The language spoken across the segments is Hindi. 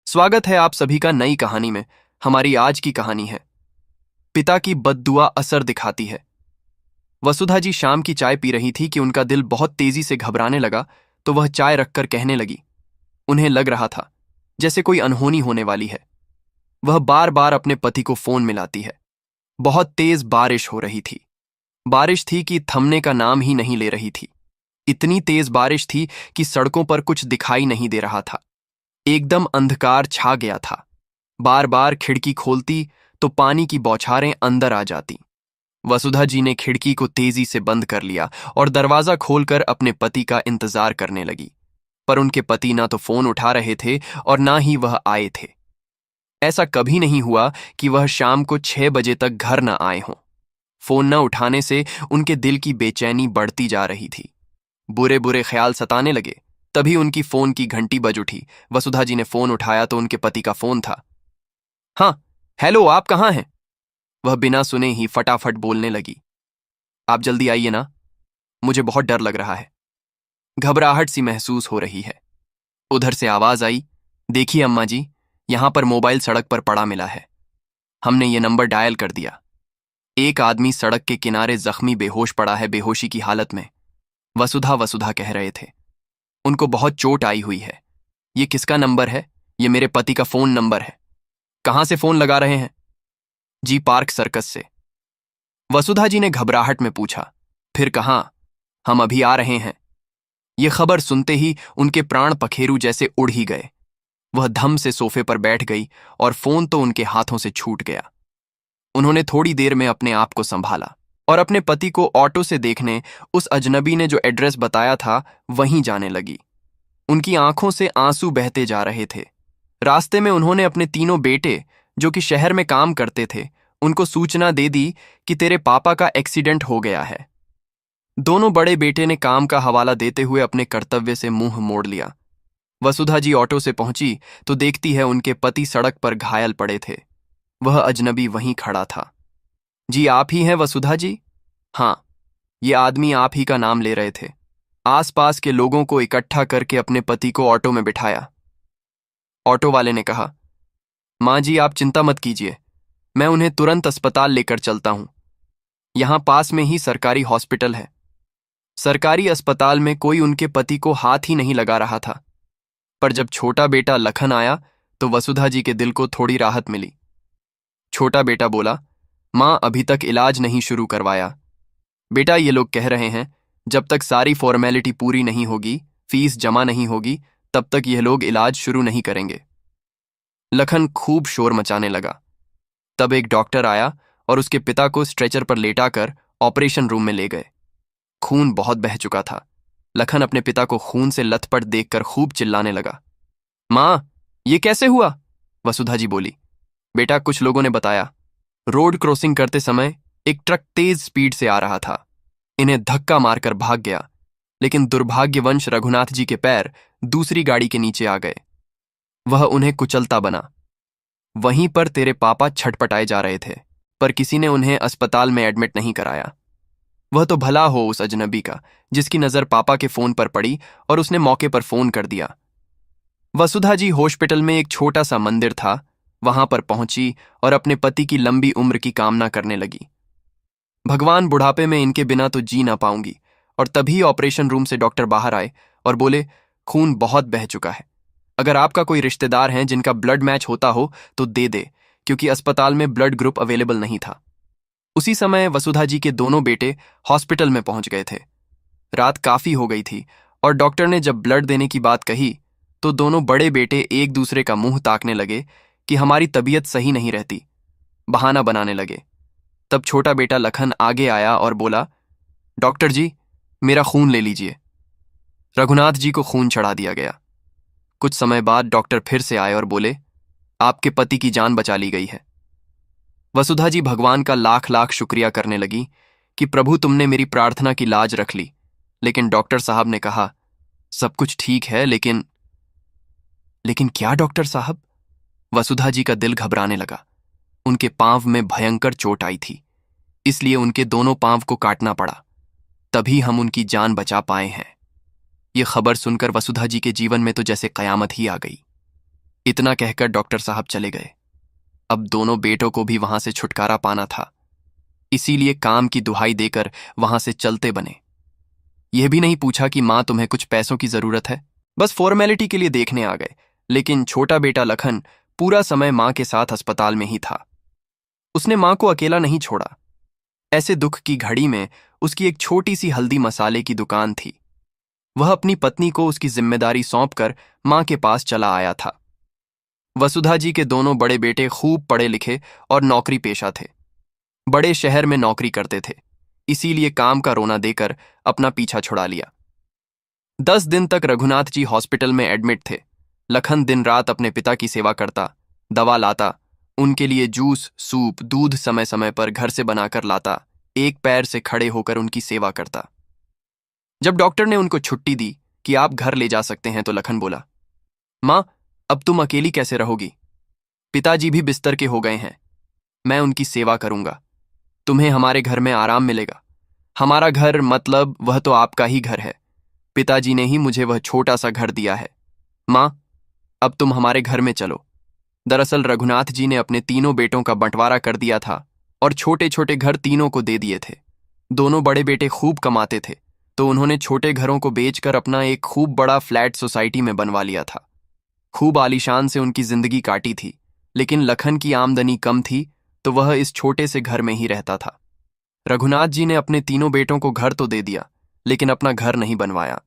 स्वागत है आप सभी का नई कहानी में। हमारी आज की कहानी है पिता की बद्दुआ असर दिखाती है। वसुधा जी शाम की चाय पी रही थी कि उनका दिल बहुत तेजी से घबराने लगा। तो वह चाय रखकर कहने लगी। उन्हें लग रहा था जैसे कोई अनहोनी होने वाली है। वह बार बार अपने पति को फोन मिलाती है। बहुत तेज बारिश हो रही थी। बारिश थी कि थमने का नाम ही नहीं ले रही थी। इतनी तेज बारिश थी कि सड़कों पर कुछ दिखाई नहीं दे रहा था। एकदम अंधकार छा गया था। बार बार खिड़की खोलती तो पानी की बौछारें अंदर आ जाती। वसुधा जी ने खिड़की को तेजी से बंद कर लिया और दरवाजा खोलकर अपने पति का इंतजार करने लगी। पर उनके पति ना तो फोन उठा रहे थे और ना ही वह आए थे। ऐसा कभी नहीं हुआ कि वह शाम को 6 बजे तक घर न आए हों। फोन न उठाने से उनके दिल की बेचैनी बढ़ती जा रही थी। बुरे बुरे ख्याल सताने लगे। तभी उनकी फोन की घंटी बज उठी। वसुधा जी ने फोन उठाया तो उनके पति का फोन था। हाँ, हेलो, आप कहाँ हैं? वह बिना सुने ही फटाफट बोलने लगी। आप जल्दी आइए ना, मुझे बहुत डर लग रहा है। घबराहट सी महसूस हो रही है। उधर से आवाज आई, देखिए अम्मा जी, यहां पर मोबाइल सड़क पर पड़ा मिला है। हमने ये नंबर डायल कर दिया। एक आदमी सड़क के किनारे जख्मी बेहोश पड़ा है, बेहोशी की हालत में। वसुधा वसुधा कह रहे थे। उनको बहुत चोट आई हुई है। ये किसका नंबर है? ये मेरे पति का फोन नंबर है। कहां से फोन लगा रहे हैं? जी, पार्क सर्कस से। वसुधा जी ने घबराहट में पूछा, फिर कहां? हम अभी आ रहे हैं। ये खबर सुनते ही उनके प्राण पखेरु जैसे उड़ ही गए। वह धम से सोफे पर बैठ गई और फोन तो उनके हाथों से छूट गया। उन्होंने थोड़ी देर में अपने आप को संभाला और अपने पति को ऑटो से देखने उस अजनबी ने जो एड्रेस बताया था वहीं जाने लगी। उनकी आंखों से आंसू बहते जा रहे थे। रास्ते में उन्होंने अपने तीनों बेटे, जो कि शहर में काम करते थे, उनको सूचना दे दी कि तेरे पापा का एक्सीडेंट हो गया है। दोनों बड़े बेटे ने काम का हवाला देते हुए अपने कर्तव्य से मुंह मोड़ लिया। वसुधा जी ऑटो से पहुंची तो देखती है उनके पति सड़क पर घायल पड़े थे। वह अजनबी वहीं खड़ा था। जी, आप ही हैं वसुधा जी? हाँ, ये आदमी आप ही का नाम ले रहे थे। आसपास के लोगों को इकट्ठा करके अपने पति को ऑटो में बिठाया। ऑटो वाले ने कहा, माँ जी, आप चिंता मत कीजिए, मैं उन्हें तुरंत अस्पताल लेकर चलता हूं। यहां पास में ही सरकारी हॉस्पिटल है। सरकारी अस्पताल में कोई उनके पति को हाथ ही नहीं लगा रहा था। पर जब छोटा बेटा लखन आया तो वसुधा जी के दिल को थोड़ी राहत मिली। छोटा बेटा बोला, माँ, अभी तक इलाज नहीं शुरू करवाया। बेटा, ये लोग कह रहे हैं जब तक सारी फॉर्मेलिटी पूरी नहीं होगी, फीस जमा नहीं होगी, तब तक यह लोग इलाज शुरू नहीं करेंगे। लखन खूब शोर मचाने लगा। तब एक डॉक्टर आया और उसके पिता को स्ट्रेचर पर लेटाकर ऑपरेशन रूम में ले गए। खून बहुत बह चुका था। लखन अपने पिता को खून से लथपथ देखकर खूब चिल्लाने लगा। माँ, ये कैसे हुआ? वसुधा जी बोली। बेटा, कुछ लोगों ने बताया, रोड क्रॉसिंग करते समय एक ट्रक तेज स्पीड से आ रहा था। इन्हें धक्का मारकर भाग गया, लेकिन दुर्भाग्यवंश रघुनाथ जी के पैर दूसरी गाड़ी के नीचे आ गए। वह उन्हें कुचलता बना। वहीं पर तेरे पापा छटपटाए जा रहे थे, पर किसी ने उन्हें अस्पताल में एडमिट नहीं कराया। वह तो भला हो उस अजनबी का, जिसकी नजर पापा के फोन पर पड़ी और उसने मौके पर फोन कर दिया। वसुधा जी हॉस्पिटल में एक छोटा सा मंदिर था, वहां पर पहुंची और अपने पति की लंबी उम्र की कामना करने लगी। भगवान, बुढ़ापे में इनके बिना तो जी ना पाऊंगी। और तभी ऑपरेशन रूम से डॉक्टर बाहर आए और बोले, खून बहुत बह चुका है। अगर आपका कोई रिश्तेदार है जिनका ब्लड मैच होता हो तो दे दे, क्योंकि अस्पताल में ब्लड ग्रुप अवेलेबल नहीं था। उसी समय वसुधा जी के दोनों बेटे हॉस्पिटल में पहुंच गए थे। रात काफी हो गई थी और डॉक्टर ने जब ब्लड देने की बात कही तो दोनों बड़े बेटे एक दूसरे का मुंह ताकने लगे कि हमारी तबीयत सही नहीं रहती। बहाना बनाने लगे। तब छोटा बेटा लखन आगे आया और बोला, डॉक्टर जी, मेरा खून ले लीजिए। रघुनाथ जी को खून चढ़ा दिया गया। कुछ समय बाद डॉक्टर फिर से आए और बोले, आपके पति की जान बचा ली गई है। वसुधा जी भगवान का लाख लाख शुक्रिया करने लगी कि प्रभु, तुमने मेरी प्रार्थना की लाज रख ली। लेकिन डॉक्टर साहब ने कहा, सब कुछ ठीक है, लेकिन क्या डॉक्टर साहब? वसुधा जी का दिल घबराने लगा। उनके पांव में भयंकर चोट आई थी, इसलिए उनके दोनों पांव को काटना पड़ा। तभी हम उनकी जान बचा पाए हैं। ये खबर सुनकर वसुधा जी के जीवन में तो जैसे कयामत ही आ गई। इतना कहकर डॉक्टर साहब चले गए। अब दोनों बेटों को भी वहां से छुटकारा पाना था, इसीलिए काम की दुहाई देकर वहां से चलते बने। यह भी नहीं पूछा कि मां तुम्हें कुछ पैसों की जरूरत है, बस फॉर्मेलिटी के लिए देखने आ गए। लेकिन छोटा बेटा लखन पूरा समय मां के साथ अस्पताल में ही था। उसने मां को अकेला नहीं छोड़ा। ऐसे दुख की घड़ी में उसकी एक छोटी सी हल्दी मसाले की दुकान थी। वह अपनी पत्नी को उसकी जिम्मेदारी सौंपकर मां के पास चला आया था। वसुधा जी के दोनों बड़े बेटे खूब पढ़े लिखे और नौकरी पेशा थे। बड़े शहर में नौकरी करते थे, इसीलिए काम का रोना देकर अपना पीछा छुड़ा लिया। 10 दिन तक रघुनाथ जी हॉस्पिटल में एडमिट थे। लखन दिन रात अपने पिता की सेवा करता, दवा लाता, उनके लिए जूस, सूप, दूध समय समय पर घर से बनाकर लाता, एक पैर से खड़े होकर उनकी सेवा करता। जब डॉक्टर ने उनको छुट्टी दी कि आप घर ले जा सकते हैं, तो लखन बोला, मां, अब तुम अकेली कैसे रहोगी? पिताजी भी बिस्तर के हो गए हैं, मैं उनकी सेवा करूंगा। तुम्हें हमारे घर में आराम मिलेगा। हमारा घर मतलब वह तो आपका ही घर है। पिताजी ने ही मुझे वह छोटा सा घर दिया है। मां, अब तुम हमारे घर में चलो। दरअसल रघुनाथ जी ने अपने तीनों बेटों का बंटवारा कर दिया था और छोटे छोटे घर तीनों को दे दिए थे। दोनों बड़े बेटे खूब कमाते थे, तो उन्होंने छोटे घरों को बेचकर अपना एक खूब बड़ा फ्लैट सोसाइटी में बनवा लिया था। खूब आलीशान से उनकी जिंदगी काटी थी, लेकिन लखन की आमदनी कम थी, तो वह इस छोटे से घर में ही रहता था। रघुनाथ जी ने अपने तीनों बेटों को घर तो दे दिया, लेकिन अपना घर नहीं बनवाया।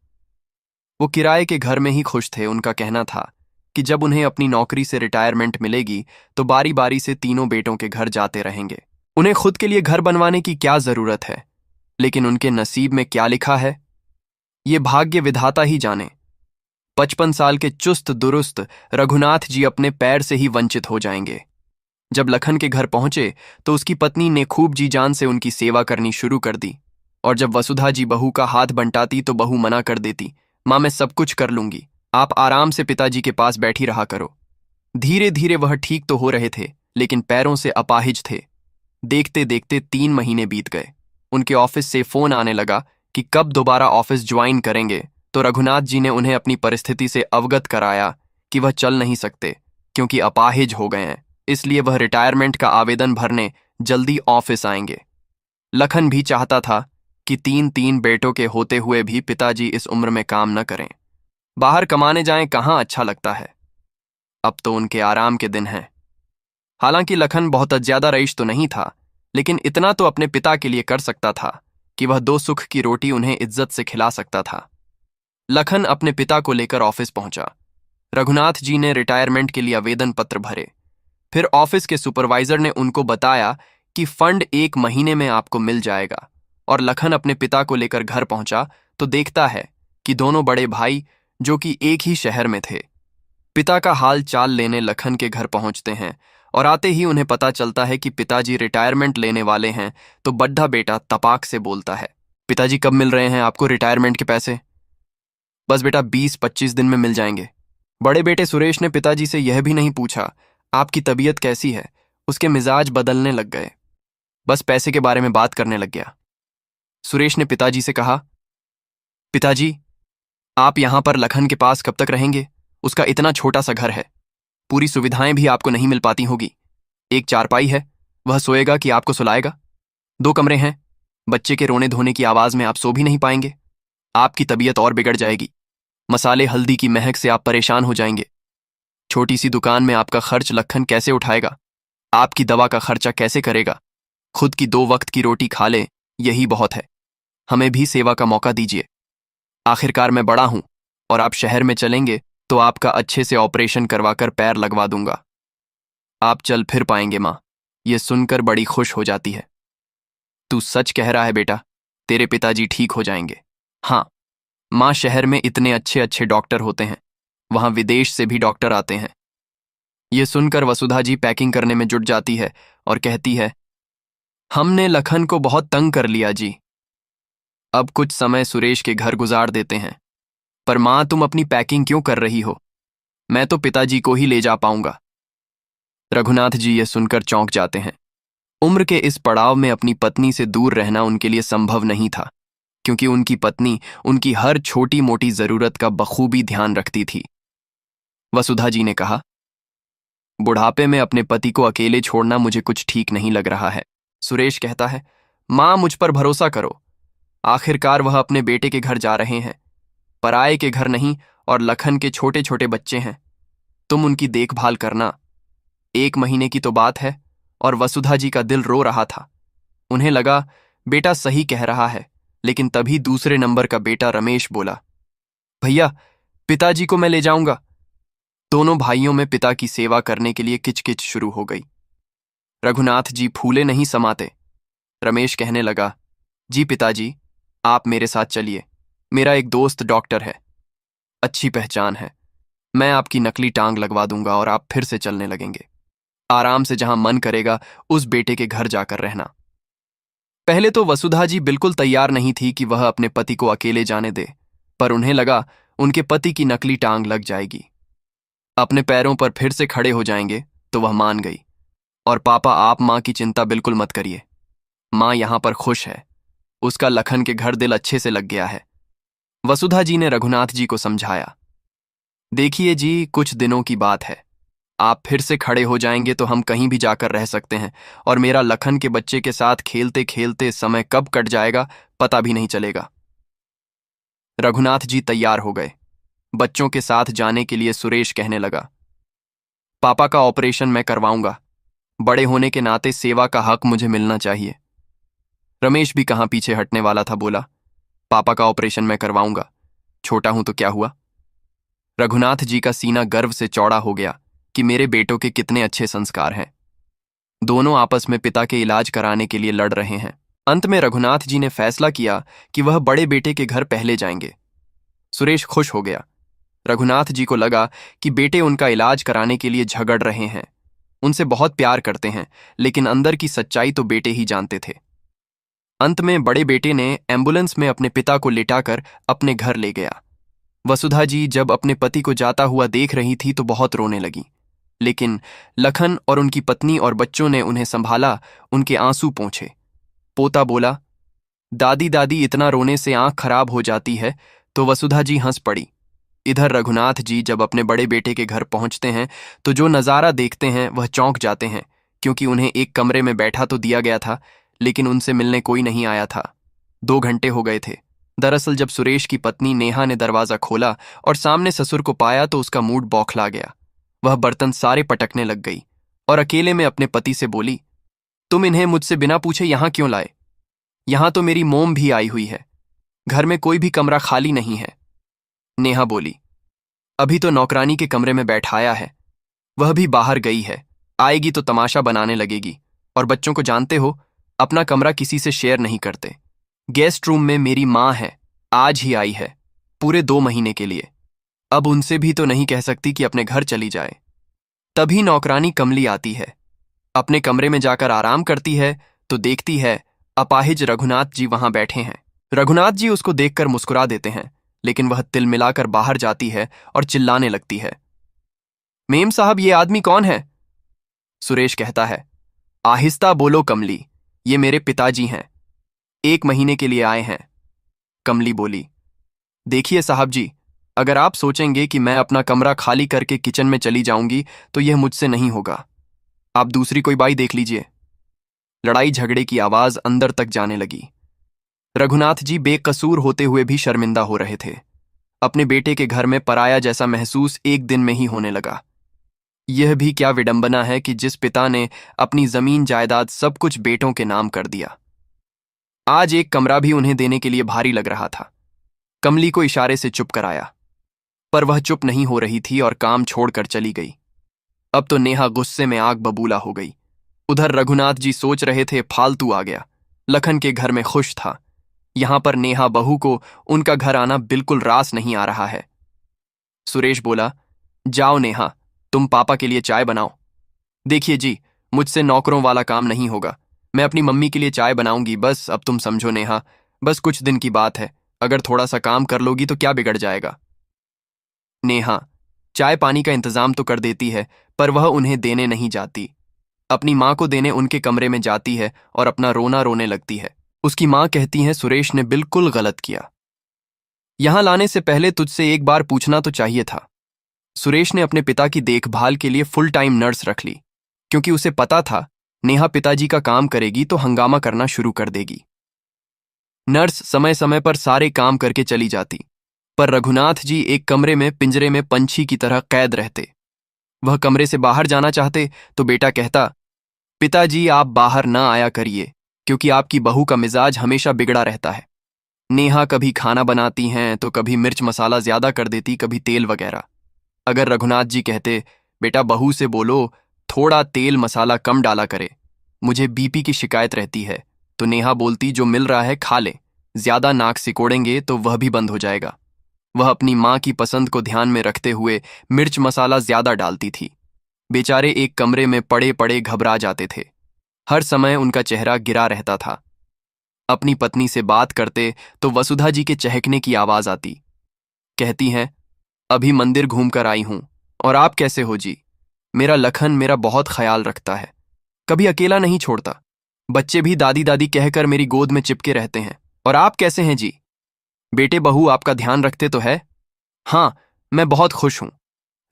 वो किराए के घर में ही खुश थे। उनका कहना था कि जब उन्हें अपनी नौकरी से रिटायरमेंट मिलेगी तो बारी बारी से तीनों बेटों के घर जाते रहेंगे। उन्हें खुद के लिए घर बनवाने की क्या जरूरत है, लेकिन उनके नसीब में क्या लिखा है, ये भाग्य विधाता ही जाने। 55 साल के चुस्त दुरुस्त रघुनाथ जी अपने पैर से ही वंचित हो जाएंगे। जब लखन के घर पहुंचे तो उसकी पत्नी ने खूब जी जान से उनकी सेवा करनी शुरू कर दी, और जब वसुधा जी बहू का हाथ बंटाती तो बहू मना कर देती, मां, मैं सब कुछ कर लूंगी, आप आराम से पिताजी के पास बैठी रहा करो। धीरे धीरे वह ठीक तो हो रहे थे, लेकिन पैरों से अपाहिज थे। देखते देखते 3 महीने बीत गए। उनके ऑफिस से फोन आने लगा कि कब दोबारा ऑफिस ज्वाइन करेंगे, तो रघुनाथ जी ने उन्हें अपनी परिस्थिति से अवगत कराया कि वह चल नहीं सकते क्योंकि अपाहिज हो गए हैं, इसलिए वह रिटायरमेंट का आवेदन भरने जल्दी ऑफिस आएंगे। लखन भी चाहता था कि 3 बेटों के होते हुए भी पिताजी इस उम्र में काम न करें, बाहर कमाने जाएं, कहाँ अच्छा लगता है। अब तो उनके आराम के दिन हैं। हालांकि लखन बहुत ज्यादा रईस तो नहीं था, लेकिन इतना तो अपने पिता के लिए कर सकता था कि वह 2 सुख की रोटी उन्हें इज्जत से खिला सकता था। लखन अपने पिता को लेकर ऑफिस पहुंचा। रघुनाथ जी ने रिटायरमेंट के लिए आवेदन पत्र भरे। फिर ऑफिस के सुपरवाइजर ने उनको बताया कि फंड 1 महीने में आपको मिल जाएगा, और लखन अपने पिता को लेकर घर पहुंचा तो देखता है कि दोनों बड़े भाई, जो कि एक ही शहर में थे, पिता का हाल चाल लेने लखन के घर पहुंचते हैं, और आते ही उन्हें पता चलता है कि पिताजी रिटायरमेंट लेने वाले हैं, तो बड्ढा बेटा तपाक से बोलता है, पिताजी कब मिल रहे हैं आपको रिटायरमेंट के पैसे? बस बेटा 20-25 दिन में मिल जाएंगे। बड़े बेटे सुरेश ने पिताजी से यह भी नहीं पूछा आपकी तबीयत कैसी है। उसके मिजाज बदलने लग गए, बस पैसे के बारे में बात करने लग गया। सुरेश ने पिताजी से कहा, पिताजी, आप यहां पर लखन के पास कब तक रहेंगे? उसका इतना छोटा सा घर है, पूरी सुविधाएं भी आपको नहीं मिल पाती होगी। एक चारपाई है, वह सोएगा कि आपको सुलाएगा? 2 कमरे हैं, बच्चे के रोने धोने की आवाज में आप सो भी नहीं पाएंगे। आपकी तबीयत और बिगड़ जाएगी। मसाले हल्दी की महक से आप परेशान हो जाएंगे। छोटी सी दुकान में आपका खर्च लखन कैसे उठाएगा? आपकी दवा का खर्चा कैसे करेगा? खुद की 2 वक्त की रोटी खा ले, यही बहुत है। हमें भी सेवा का मौका दीजिए। आखिरकार मैं बड़ा हूं, और आप शहर में चलेंगे तो आपका अच्छे से ऑपरेशन करवाकर पैर लगवा दूंगा। आप चल फिर पाएंगे। मां ये सुनकर बड़ी खुश हो जाती है। तू सच कह रहा है बेटा, तेरे पिताजी ठीक हो जाएंगे। हाँ मां, शहर में इतने अच्छे अच्छे डॉक्टर होते हैं, वहां विदेश से भी डॉक्टर आते हैं। ये सुनकर वसुधा जी पैकिंग करने में जुट जाती है और कहती है, हमने लखन को बहुत तंग कर लिया जी। अब कुछ समय सुरेश के घर गुजार देते हैं। पर मां, तुम अपनी पैकिंग क्यों कर रही हो? मैं तो पिताजी को ही ले जा पाऊंगा। रघुनाथ जी ये सुनकर चौंक जाते हैं। उम्र के इस पड़ाव में अपनी पत्नी से दूर रहना उनके लिए संभव नहीं था, क्योंकि उनकी पत्नी उनकी हर छोटी मोटी जरूरत का बखूबी ध्यान रखती थी। वसुधा जी ने कहा, बुढ़ापे में अपने पति को अकेले छोड़ना मुझे कुछ ठीक नहीं लग रहा है। सुरेश कहता है, माँ मुझ पर भरोसा करो। आखिरकार वह अपने बेटे के घर जा रहे हैं, पराये के घर नहीं, और लखन के छोटे छोटे बच्चे हैं। तुम उनकी देखभाल करना। 1 महीने की तो बात है। और वसुधा जी का दिल रो रहा था। उन्हें लगा बेटा सही कह रहा है, लेकिन तभी दूसरे नंबर का बेटा रमेश बोला, भैया पिताजी को मैं ले जाऊंगा। दोनों भाइयों में पिता की सेवा करने के लिए किचकिच शुरू हो गई। रघुनाथ जी फूले नहीं समाते। रमेश कहने लगा, जी पिताजी, आप मेरे साथ चलिए। मेरा एक दोस्त डॉक्टर है, अच्छी पहचान है। मैं आपकी नकली टांग लगवा दूंगा और आप फिर से चलने लगेंगे। आराम से जहां मन करेगा उस बेटे के घर जाकर रहना। पहले तो वसुधा जी बिल्कुल तैयार नहीं थी कि वह अपने पति को अकेले जाने दे, पर उन्हें लगा उनके पति की नकली टांग लग जाएगी, अपने पैरों पर फिर से खड़े हो जाएंगे, तो वह मान गई। और पापा, आप माँ की चिंता बिल्कुल मत करिए। माँ यहां पर खुश है, उसका लखन के घर दिल अच्छे से लग गया है। वसुधा जी ने रघुनाथ जी को समझाया, देखिए जी, कुछ दिनों की बात है। आप फिर से खड़े हो जाएंगे तो हम कहीं भी जाकर रह सकते हैं, और मेरा लखन के बच्चे के साथ खेलते खेलते समय कब कट जाएगा पता भी नहीं चलेगा। रघुनाथ जी तैयार हो गए। बच्चों के साथ जाने के लिए सुरेश कहने लगा, पापा का ऑपरेशन मैं करवाऊंगा। बड़े होने के नाते सेवा का हक मुझे मिलना चाहिए। रमेश भी कहां पीछे हटने वाला था, बोला, पापा का ऑपरेशन मैं करवाऊंगा, छोटा हूं तो क्या हुआ। रघुनाथ जी का सीना गर्व से चौड़ा हो गया कि मेरे बेटों के कितने अच्छे संस्कार हैं। दोनों आपस में पिता के इलाज कराने के लिए लड़ रहे हैं। अंत में रघुनाथ जी ने फैसला किया कि वह बड़े बेटे के घर पहले जाएंगे। सुरेश खुश हो गया। रघुनाथ जी को लगा कि बेटे उनका इलाज कराने के लिए झगड़ रहे हैं, उनसे बहुत प्यार करते हैं, लेकिन अंदर की सच्चाई तो बेटे ही जानते थे। अंत में बड़े बेटे ने एम्बुलेंस में अपने पिता को लिटाकर अपने घर ले गया। वसुधा जी जब अपने पति को जाता हुआ देख रही थी तो बहुत रोने लगी, लेकिन लखन और उनकी पत्नी और बच्चों ने उन्हें संभाला, उनके आंसू पोंछे। पोता बोला, दादी दादी इतना रोने से आंख खराब हो जाती है, तो वसुधा जी हंस पड़ी। इधर रघुनाथ जी जब अपने बड़े बेटे के घर पहुंचते हैं तो जो नज़ारा देखते हैं वह चौंक जाते हैं, क्योंकि उन्हें एक कमरे में बैठा तो दिया गया था, लेकिन उनसे मिलने कोई नहीं आया था। 2 घंटे हो गए थे। दरअसल जब सुरेश की पत्नी नेहा ने दरवाजा खोला और सामने ससुर को पाया तो उसका मूड बौखला गया। वह बर्तन सारे पटकने लग गई और अकेले में अपने पति से बोली, तुम इन्हें मुझसे बिना पूछे यहां क्यों लाए? यहां तो मेरी मोम भी आई हुई है, घर में कोई भी कमरा खाली नहीं है। नेहा बोली, अभी तो नौकरानी के कमरे में बैठाया है, वह भी बाहर गई है, आएगी तो तमाशा बनाने लगेगी। और बच्चों को जानते हो, अपना कमरा किसी से शेयर नहीं करते। गेस्ट रूम में मेरी माँ है, आज ही आई है, पूरे 2 महीने के लिए। अब उनसे भी तो नहीं कह सकती कि अपने घर चली जाए। तभी नौकरानी कमली आती है, अपने कमरे में जाकर आराम करती है तो देखती है अपाहिज रघुनाथ जी वहां बैठे हैं। रघुनाथ जी उसको देखकर मुस्कुरा देते हैं, लेकिन वह तिल मिलाकर बाहर जाती है और चिल्लाने लगती है, मेम साहब ये आदमी कौन है? सुरेश कहता है, आहिस्ता बोलो कमली, ये मेरे पिताजी हैं, 1 महीने के लिए आए हैं। कमली बोली, देखिए साहब जी, अगर आप सोचेंगे कि मैं अपना कमरा खाली करके किचन में चली जाऊंगी तो यह मुझसे नहीं होगा। आप दूसरी कोई बाई देख लीजिए। लड़ाई झगड़े की आवाज अंदर तक जाने लगी। रघुनाथ जी बेकसूर होते हुए भी शर्मिंदा हो रहे थे। अपने बेटे के घर में पराया जैसा महसूस एक दिन में ही होने लगा। यह भी क्या विडंबना है कि जिस पिता ने अपनी जमीन जायदाद सब कुछ बेटों के नाम कर दिया, आज एक कमरा भी उन्हें देने के लिए भारी लग रहा था। कमली को इशारे से चुप कराया, पर वह चुप नहीं हो रही थी और काम छोड़कर चली गई। अब तो नेहा गुस्से में आग बबूला हो गई। उधर रघुनाथ जी सोच रहे थे फालतू आ गया, लखन के घर में खुश था। यहां पर नेहा बहू को उनका घर आना बिल्कुल रास नहीं आ रहा है। सुरेश बोला, जाओ नेहा, तुम पापा के लिए चाय बनाओ। देखिए जी, मुझसे नौकरों वाला काम नहीं होगा, मैं अपनी मम्मी के लिए चाय बनाऊंगी, बस अब तुम समझो नेहा, बस कुछ दिन की बात है, अगर थोड़ा सा काम कर लोगी तो क्या बिगड़ जाएगा। नेहा चाय पानी का इंतजाम तो कर देती है, पर वह उन्हें देने नहीं जाती। अपनी माँ को देने उनके कमरे में जाती है और अपना रोना रोने लगती है। उसकी माँ कहती है, सुरेश ने बिल्कुल गलत किया, यहां लाने से पहले तुझसे एक बार पूछना तो चाहिए था। सुरेश ने अपने पिता की देखभाल के लिए फुल टाइम नर्स रख ली, क्योंकि उसे पता था नेहा पिताजी का काम करेगी तो हंगामा करना शुरू कर देगी। नर्स समय समय पर सारे काम करके चली जाती, पर रघुनाथ जी एक कमरे में पिंजरे में पंछी की तरह कैद रहते। वह कमरे से बाहर जाना चाहते तो बेटा कहता, पिताजी आप बाहर न आया करिए, क्योंकि आपकी बहू का मिजाज हमेशा बिगड़ा रहता है। नेहा कभी खाना बनाती हैं तो कभी मिर्च मसाला ज्यादा कर देती, कभी तेल वगैरह। अगर रघुनाथ जी कहते, बेटा बहू से बोलो थोड़ा तेल मसाला कम डाला करे, मुझे बीपी की शिकायत रहती है, तो नेहा बोलती जो मिल रहा है खा ले, ज्यादा नाक सिकोड़ेंगे तो वह भी बंद हो जाएगा। वह अपनी माँ की पसंद को ध्यान में रखते हुए मिर्च मसाला ज्यादा डालती थी। बेचारे एक कमरे में पड़े पड़े घबरा जाते थे। हर समय उनका चेहरा गिरा रहता था। अपनी पत्नी से बात करते तो वसुधा जी के चहकने की आवाज आती। कहती हैं, अभी मंदिर घूमकर आई हूं, और आप कैसे हो जी? मेरा लखन मेरा बहुत ख्याल रखता है, कभी अकेला नहीं छोड़ता। बच्चे भी दादी दादी कहकर मेरी गोद में चिपके रहते हैं। और आप कैसे हैं जी? बेटे बहू आपका ध्यान रखते तो है? हाँ, मैं बहुत खुश हूं।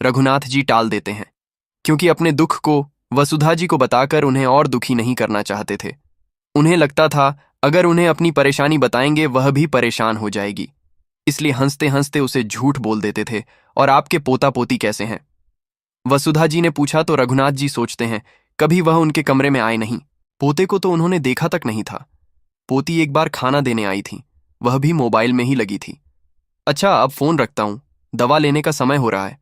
रघुनाथ जी टाल देते हैं, क्योंकि अपने दुख को वसुधा जी को बताकर उन्हें और दुखी नहीं करना चाहते थे। उन्हें लगता था अगर उन्हें अपनी परेशानी बताएंगे वह भी परेशान हो जाएगी, इसलिए हंसते हंसते उसे झूठ बोल देते थे। और आपके पोता पोती कैसे हैं? वसुधा जी ने पूछा तो रघुनाथ जी सोचते हैं, कभी वह उनके कमरे में आए नहीं। पोते को तो उन्होंने देखा तक नहीं था। पोती एक बार खाना देने आई थी, वह भी मोबाइल में ही लगी थी। अच्छा, अब फोन रखता हूं, दवा लेने का समय हो रहा है।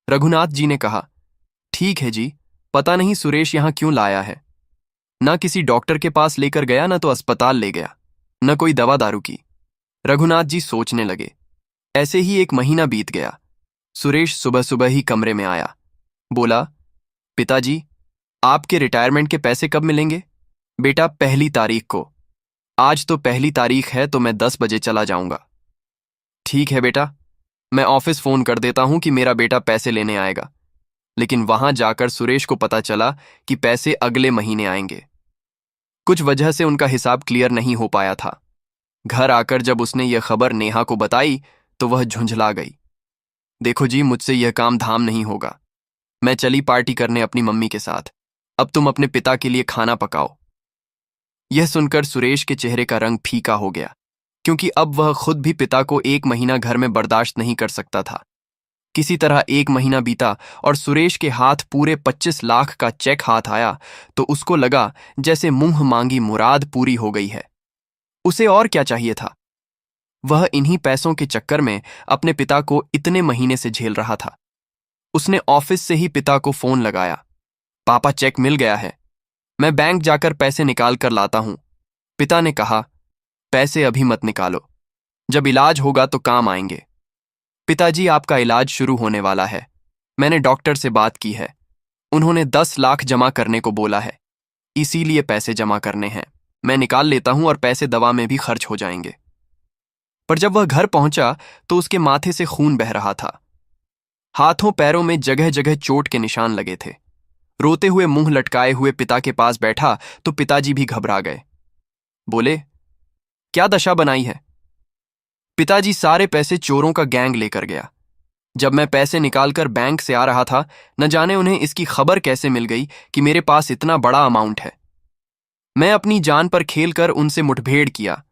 रघुनाथ जी ने कहा, ठीक है जी, पता नहीं सुरेश यहां क्यों लाया है। न किसी डॉक्टर के पास लेकर गया, न तो अस्पताल ले गया, न कोई दवा दारू की। रघुनाथ जी सोचने लगे। ऐसे ही एक महीना बीत गया। सुरेश सुबह सुबह ही कमरे में आया। बोला, पिताजी आपके रिटायरमेंट के पैसे कब मिलेंगे? बेटा 1 तारीख को। आज तो 1 तारीख है तो मैं 10 बजे चला जाऊंगा। ठीक है बेटा, मैं ऑफिस फोन कर देता हूं कि मेरा बेटा पैसे लेने आएगा। लेकिन वहां जाकर सुरेश को पता चला कि पैसे अगले महीने आएंगे। कुछ वजह से उनका हिसाब क्लियर नहीं हो पाया था। घर आकर जब उसने यह खबर नेहा को बताई तो वह झुंझला गई। देखो जी, मुझसे यह काम धाम नहीं होगा। मैं चली पार्टी करने अपनी मम्मी के साथ। अब तुम अपने पिता के लिए खाना पकाओ। यह सुनकर सुरेश के चेहरे का रंग फीका हो गया, क्योंकि अब वह खुद भी पिता को 1 महीना घर में बर्दाश्त नहीं कर सकता था। किसी तरह 1 महीना बीता और सुरेश के हाथ पूरे 25 लाख का चेक हाथ आया तो उसको लगा जैसे मुंह मांगी मुराद पूरी हो गई है। उसे और क्या चाहिए था? वह इन्हीं पैसों के चक्कर में अपने पिता को इतने महीने से झेल रहा था। उसने ऑफिस से ही पिता को फोन लगाया। पापा, चेक मिल गया है, मैं बैंक जाकर पैसे निकाल कर लाता हूं। पिता ने कहा, पैसे अभी मत निकालो, जब इलाज होगा तो काम आएंगे। पिताजी आपका इलाज शुरू होने वाला है, मैंने डॉक्टर से बात की है, उन्होंने 10 लाख जमा करने को बोला है, इसीलिए पैसे जमा करने हैं। मैं निकाल लेता हूं और पैसे दवा में भी खर्च हो जाएंगे। पर जब वह घर पहुंचा तो उसके माथे से खून बह रहा था। हाथों पैरों में जगह जगह चोट के निशान लगे थे। रोते हुए मुंह लटकाए हुए पिता के पास बैठा तो पिताजी भी घबरा गए। बोले, क्या दशा बनाई है? पिताजी, सारे पैसे चोरों का गैंग लेकर गया। जब मैं पैसे निकालकर बैंक से आ रहा था, न जाने उन्हें इसकी खबर कैसे मिल गई कि मेरे पास इतना बड़ा अमाउंट है। मैं अपनी जान पर खेलकर उनसे मुठभेड़ किया,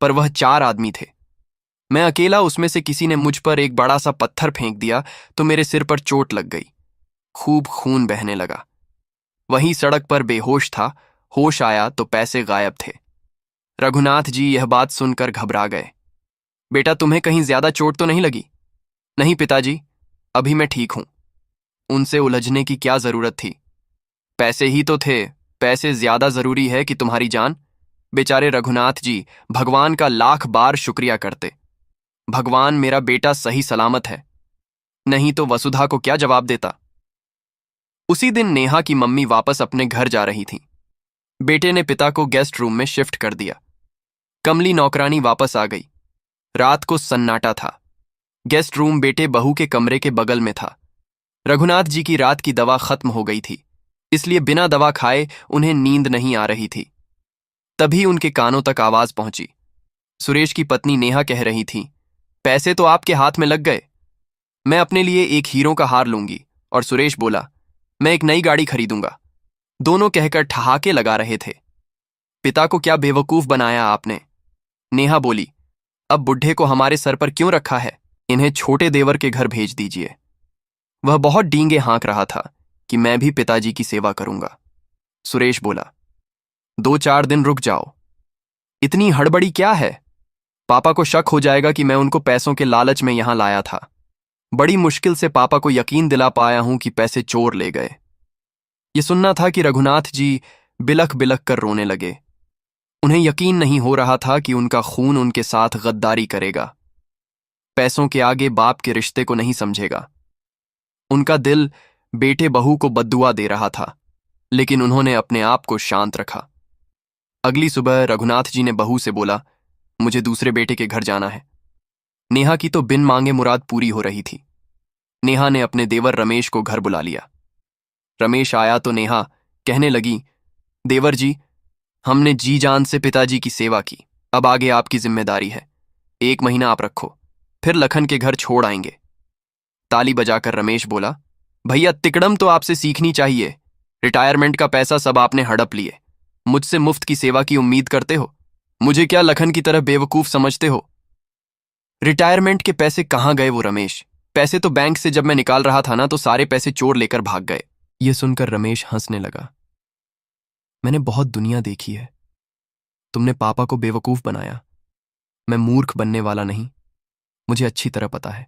पर वह 4 आदमी थे। मैं अकेला, उसमें से किसी ने मुझ पर एक बड़ा सा पत्थर फेंक दिया तो मेरे सिर पर चोट लग गई। खूब खून बहने लगा। वहीं सड़क पर बेहोश था, होश आया तो पैसे गायब थे। रघुनाथ जी यह बात सुनकर घबरा गए। बेटा, तुम्हें कहीं ज्यादा चोट तो नहीं लगी? नहीं पिताजी, अभी मैं ठीक हूं। उनसे उलझने की क्या जरूरत थी? पैसे ही तो थे, पैसे ज्यादा जरूरी है कि तुम्हारी जान? बेचारे रघुनाथ जी भगवान का लाख बार शुक्रिया करते। भगवान मेरा बेटा सही सलामत है, नहीं तो वसुधा को क्या जवाब देता। उसी दिन नेहा की मम्मी वापस अपने घर जा रही थी। बेटे ने पिता को गेस्ट रूम में शिफ्ट कर दिया। कमली नौकरानी वापस आ गई। रात को सन्नाटा था। गेस्ट रूम बेटे बहू के कमरे के बगल में था। रघुनाथ जी की रात की दवा खत्म हो गई थी, इसलिए बिना दवा खाए उन्हें नींद नहीं आ रही थी। तभी उनके कानों तक आवाज पहुंची। सुरेश की पत्नी नेहा कह रही थी, पैसे तो आपके हाथ में लग गए। मैं अपने लिए एक हीरो का हार लूंगी। और सुरेश बोला, मैं एक नई गाड़ी खरीदूंगा। दोनों कहकर ठहाके लगा रहे थे। पिता को क्या बेवकूफ बनाया आपने। नेहा बोली, अब बुढ़े को हमारे सर पर क्यों रखा है, इन्हें छोटे देवर के घर भेज दीजिए। वह बहुत डींगे हाँक रहा था कि मैं भी पिताजी की सेवा करूंगा। सुरेश बोला, 2-4 दिन रुक जाओ, इतनी हड़बड़ी क्या है। पापा को शक हो जाएगा कि मैं उनको पैसों के लालच में यहां लाया था। बड़ी मुश्किल से पापा को यकीन दिला पाया हूं कि पैसे चोर ले गए। ये सुनना था कि रघुनाथ जी बिलख बिलख कर रोने लगे। उन्हें यकीन नहीं हो रहा था कि उनका खून उनके साथ गद्दारी करेगा, पैसों के आगे बाप के रिश्ते को नहीं समझेगा। उनका दिल बेटे बहू को बद्दुआ दे रहा था, लेकिन उन्होंने अपने आप को शांत रखा। अगली सुबह रघुनाथ जी ने बहू से बोला, मुझे दूसरे बेटे के घर जाना है। नेहा की तो बिन मांगे मुराद पूरी हो रही थी। नेहा ने अपने देवर रमेश को घर बुला लिया। रमेश आया तो नेहा कहने लगी, देवर जी, हमने जी जान से पिताजी की सेवा की, अब आगे आपकी जिम्मेदारी है। 1 महीना आप रखो, फिर लखन के घर छोड़ आएंगे। ताली बजाकर रमेश बोला, भैया तिकड़म तो आपसे सीखनी चाहिए। रिटायरमेंट का पैसा सब आपने हड़प लिए, मुझसे मुफ्त की सेवा की उम्मीद करते हो। मुझे क्या लखन की तरह बेवकूफ समझते हो। रिटायरमेंट के पैसे कहाँ गए वो रमेश? पैसे तो बैंक से जब मैं निकाल रहा था ना, तो सारे पैसे चोर लेकर भाग गए। ये सुनकर रमेश हंसने लगा। मैंने बहुत दुनिया देखी है। तुमने पापा को बेवकूफ बनाया, मैं मूर्ख बनने वाला नहीं, मुझे अच्छी तरह पता है।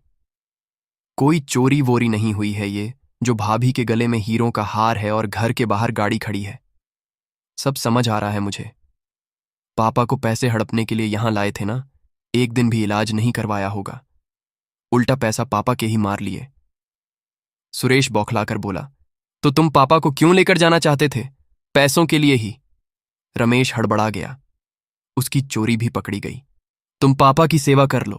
कोई चोरी वोरी नहीं हुई है ये, जो भाभी के गले में हीरों का हार है और घर के बाहर गाड़ी खड़ी है। सब समझ आ रहा है मुझे। पापा को पैसे हड़पने के लिए यहां लाए थे ना, एक दिन भी इलाज नहीं करवाया होगा, उल्टा पैसा पापा के ही मार लिए। सुरेश बौखलाकर बोला, तो तुम पापा को क्यों लेकर जाना चाहते थे? पैसों के लिए ही। रमेश हड़बड़ा गया। उसकी चोरी भी पकड़ी गई। तुम पापा की सेवा कर लो,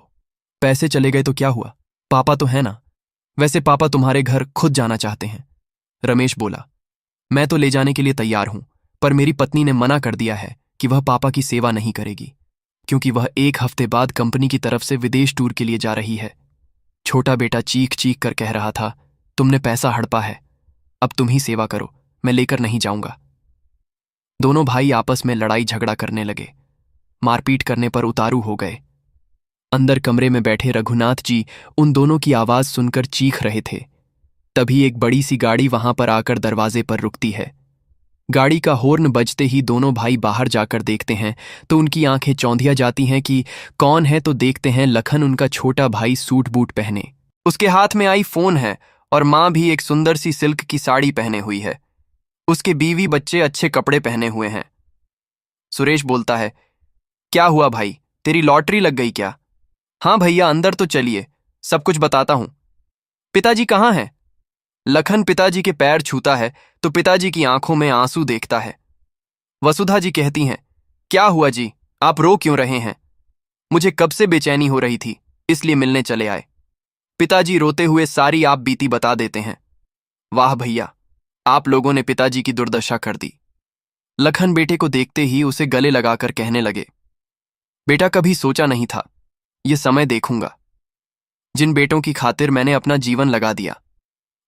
पैसे चले गए तो क्या हुआ, पापा तो है ना। वैसे पापा तुम्हारे घर खुद जाना चाहते हैं। रमेश बोला, मैं तो ले जाने के लिए तैयार हूं, पर मेरी पत्नी ने मना कर दिया है कि वह पापा की सेवा नहीं करेगी, क्योंकि वह 1 हफ्ते बाद कंपनी की तरफ से विदेश टूर के लिए जा रही है। छोटा बेटा चीख चीख कर कह रहा था, तुमने पैसा हड़पा है, अब तुम ही सेवा करो, मैं लेकर नहीं जाऊंगा। दोनों भाई आपस में लड़ाई झगड़ा करने लगे, मारपीट करने पर उतारू हो गए। अंदर कमरे में बैठे रघुनाथ जी उन दोनों की आवाज सुनकर चीख रहे थे। तभी एक बड़ी सी गाड़ी वहां पर आकर दरवाजे पर रुकती है। गाड़ी का हॉर्न बजते ही दोनों भाई बाहर जाकर देखते हैं तो उनकी आंखें चौंधिया जाती हैं कि कौन है, तो देखते हैं लखन, उनका छोटा भाई, सूट बूट पहने। उसके हाथ में आईफोन है और मां भी एक सुंदर सी सिल्क की साड़ी पहने हुई है। उसके बीवी बच्चे अच्छे कपड़े पहने हुए हैं। सुरेश बोलता है, क्या हुआ भाई, तेरी लॉटरी लग गई क्या? हाँ भैया, अंदर तो चलिए, सब कुछ बताता हूं। पिताजी कहाँ हैं? लखन पिताजी के पैर छूता है तो पिताजी की आंखों में आंसू देखता है। वसुधा जी कहती हैं, क्या हुआ जी, आप रो क्यों रहे हैं? मुझे कब से बेचैनी हो रही थी, इसलिए मिलने चले आए। पिताजी रोते हुए सारी आप बीती बता देते हैं। वाह भैया, आप लोगों ने पिताजी की दुर्दशा कर दी। लखन बेटे को देखते ही उसे गले लगाकर कहने लगे, बेटा कभी सोचा नहीं था, ये समय देखूंगा। जिन बेटों की खातिर मैंने अपना जीवन लगा दिया,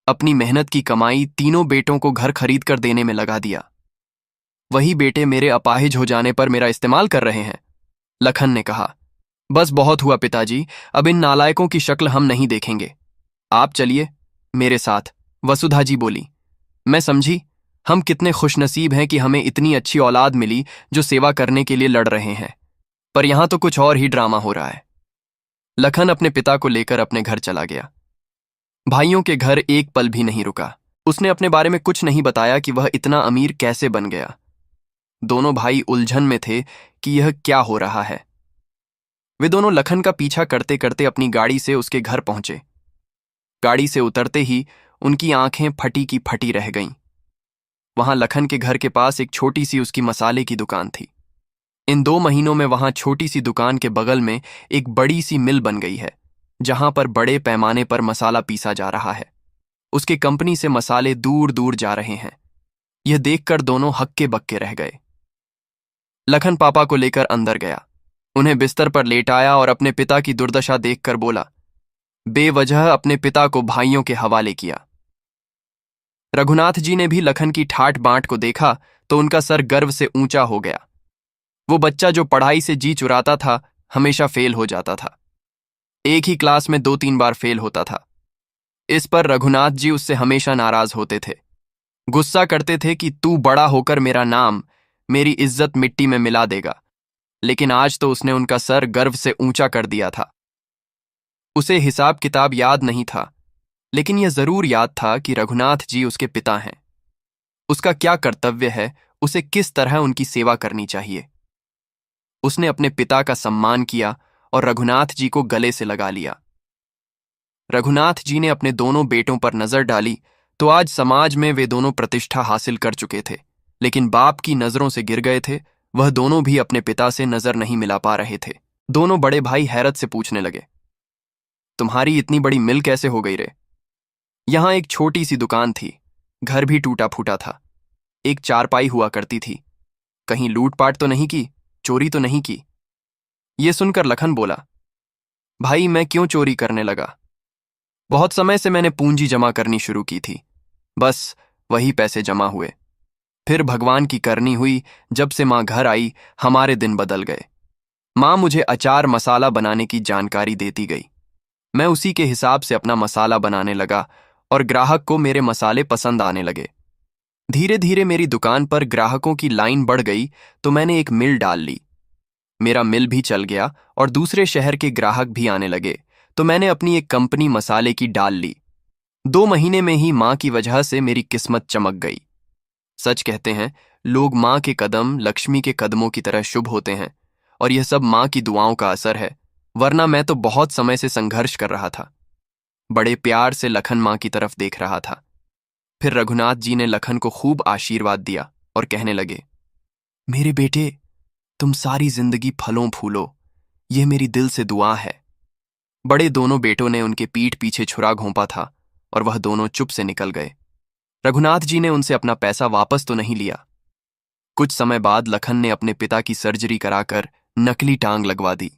अपनी मेहनत की कमाई तीनों बेटों को घर खरीद कर देने में लगा दिया, वही बेटे मेरे अपाहिज हो जाने पर मेरा इस्तेमाल कर रहे हैं। लखन ने कहा, बस बहुत हुआ पिताजी, अब इन नालायकों की शक्ल हम नहीं देखेंगे, आप चलिए मेरे साथ। वसुधा जी बोली, मैं समझी, हम कितने खुशनसीब हैं कि हमें इतनी अच्छी औलाद मिली जो सेवा करने के लिए लड़ रहे हैं, पर यहां तो कुछ और ही ड्रामा हो रहा है। लखन अपने पिता को लेकर अपने घर चला गया। भाइयों के घर एक पल भी नहीं रुका। उसने अपने बारे में कुछ नहीं बताया कि वह इतना अमीर कैसे बन गया। दोनों भाई उलझन में थे कि यह क्या हो रहा है। वे दोनों लखन का पीछा करते करते अपनी गाड़ी से उसके घर पहुंचे। गाड़ी से उतरते ही उनकी आंखें फटी की फटी रह गईं। वहां लखन के घर के पास एक छोटी सी उसकी मसाले की दुकान थी। इन 2 महीनों में वहां छोटी सी दुकान के बगल में एक बड़ी सी मिल बन गई है, जहां पर बड़े पैमाने पर मसाला पीसा जा रहा है। उसके कंपनी से मसाले दूर दूर जा रहे हैं। यह देखकर दोनों हक्के बक्के रह गए। लखन पापा को लेकर अंदर गया, उन्हें बिस्तर पर लेटाया और अपने पिता की दुर्दशा देखकर बोला, बेवजह अपने पिता को भाइयों के हवाले किया। रघुनाथ जी ने भी लखन की ठाट बांट को देखा तो उनका सर गर्व से ऊंचा हो गया। वो बच्चा जो पढ़ाई से जी चुराता था, हमेशा फेल हो जाता था। एक ही क्लास में 2-3 बार फेल होता था। इस पर रघुनाथ जी उससे हमेशा नाराज होते थे, गुस्सा करते थे कि तू बड़ा होकर मेरा नाम, मेरी इज्जत मिट्टी में मिला देगा। लेकिन आज तो उसने उनका सर गर्व से ऊंचा कर दिया था। उसे हिसाब किताब याद नहीं था, लेकिन यह जरूर याद था कि रघुनाथ जी उसके पिता हैं। उसका क्या कर्तव्य है, उसे किस तरह उनकी सेवा करनी चाहिए। उसने अपने पिता का सम्मान किया और रघुनाथ जी को गले से लगा लिया। रघुनाथ जी ने अपने दोनों बेटों पर नजर डाली तो आज समाज में वे दोनों प्रतिष्ठा हासिल कर चुके थे, लेकिन बाप की नजरों से गिर गए थे। वह दोनों भी अपने पिता से नजर नहीं मिला पा रहे थे। दोनों बड़े भाई हैरत से पूछने लगे, तुम्हारी इतनी बड़ी मिल कैसे हो गई रे? यहां एक छोटी सी दुकान थी, घर भी टूटा फूटा था, एक चारपाई हुआ करती थी। कहीं लूटपाट तो नहीं की, चोरी तो नहीं की? ये सुनकर लखन बोला, भाई मैं क्यों चोरी करने लगा? बहुत समय से मैंने पूंजी जमा करनी शुरू की थी, बस वही पैसे जमा हुए। फिर भगवान की करनी हुई, जब से मां घर आई हमारे दिन बदल गए। मां मुझे अचार मसाला बनाने की जानकारी देती गई। मैं उसी के हिसाब से अपना मसाला बनाने लगा और ग्राहक को मेरे मसाले पसंद आने लगे। धीरे धीरे मेरी दुकान पर ग्राहकों की लाइन बढ़ गई तो मैंने एक मिल डाल ली। मेरा मिल भी चल गया और दूसरे शहर के ग्राहक भी आने लगे तो मैंने अपनी एक कंपनी मसाले की डाल ली। 2 महीने में ही मां की वजह से मेरी किस्मत चमक गई। सच कहते हैं, लोग मां के कदम लक्ष्मी के कदमों की तरह शुभ होते हैं, और यह सब मां की दुआओं का असर है, वरना मैं तो बहुत समय से संघर्ष कर रहा था। बड़े प्यार से लखन मां की तरफ देख रहा था। फिर रघुनाथ जी ने लखन को खूब आशीर्वाद दिया और कहने लगे, मेरे बेटे, तुम सारी जिंदगी फलों फूलो, यह मेरी दिल से दुआ है। बड़े दोनों बेटों ने उनके पीठ पीछे छुरा घोंपा था और वह दोनों चुप से निकल गए। रघुनाथ जी ने उनसे अपना पैसा वापस तो नहीं लिया। कुछ समय बाद लखन ने अपने पिता की सर्जरी कराकर नकली टांग लगवा दी,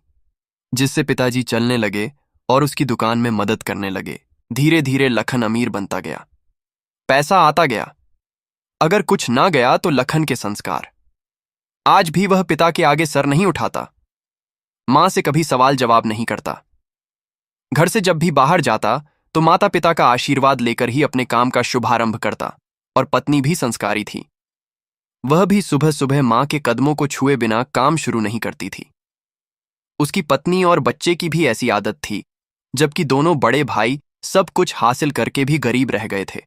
जिससे पिताजी चलने लगे और उसकी दुकान में मदद करने लगे। धीरे धीरे लखन अमीर बनता गया, पैसा आता गया। अगर कुछ ना गया तो लखन के संस्कार। आज भी वह पिता के आगे सर नहीं उठाता, मां से कभी सवाल जवाब नहीं करता। घर से जब भी बाहर जाता तो माता पिता का आशीर्वाद लेकर ही अपने काम का शुभारंभ करता। और पत्नी भी संस्कारी थी, वह भी सुबह सुबह मां के कदमों को छुए बिना काम शुरू नहीं करती थी। उसकी पत्नी और बच्चे की भी ऐसी आदत थी, जबकि दोनों बड़े भाई सब कुछ हासिल करके भी गरीब रह गए थे,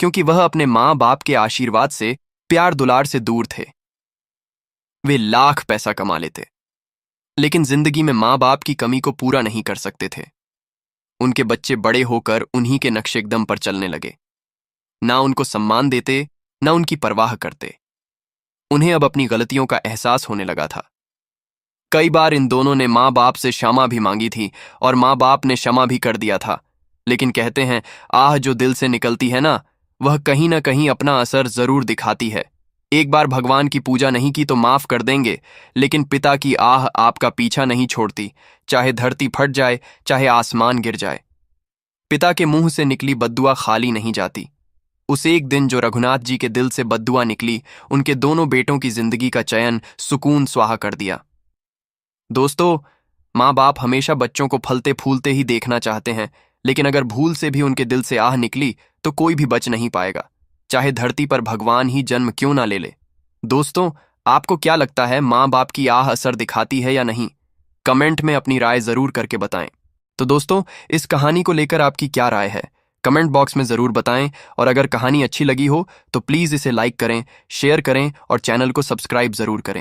क्योंकि वह अपने मां बाप के आशीर्वाद से, प्यार दुलार से दूर थे। वे लाख पैसा कमा लेते, लेकिन जिंदगी में मां बाप की कमी को पूरा नहीं कर सकते थे। उनके बच्चे बड़े होकर उन्हीं के नक्शे एकदम पर चलने लगे, ना उनको सम्मान देते, ना उनकी परवाह करते। उन्हें अब अपनी गलतियों का एहसास होने लगा था। कई बार इन दोनों ने माँ बाप से क्षमा भी मांगी थी और माँ बाप ने क्षमा भी कर दिया था, लेकिन कहते हैं, आह जो दिल से निकलती है ना, वह कहीं ना कहीं अपना असर जरूर दिखाती है। एक बार भगवान की पूजा नहीं की तो माफ कर देंगे, लेकिन पिता की आह आपका पीछा नहीं छोड़ती, चाहे धरती फट जाए, चाहे आसमान गिर जाए। पिता के मुंह से निकली बद्दुआ खाली नहीं जाती। उस एक दिन जो रघुनाथ जी के दिल से बद्दुआ निकली, उनके दोनों बेटों की जिंदगी का चयन सुकून स्वाहा कर दिया। दोस्तों, माँ बाप हमेशा बच्चों को फलते फूलते ही देखना चाहते हैं, लेकिन अगर भूल से भी उनके दिल से आह निकली तो कोई भी बच नहीं पाएगा, चाहे धरती पर भगवान ही जन्म क्यों ना ले ले। दोस्तों, आपको क्या लगता है, माँ बाप की आह असर दिखाती है या नहीं? कमेंट में अपनी राय जरूर करके बताएं। तो दोस्तों, इस कहानी को लेकर आपकी क्या राय है, कमेंट बॉक्स में जरूर बताएं। और अगर कहानी अच्छी लगी हो तो प्लीज इसे लाइक करें, शेयर करें और चैनल को सब्सक्राइब जरूर करें।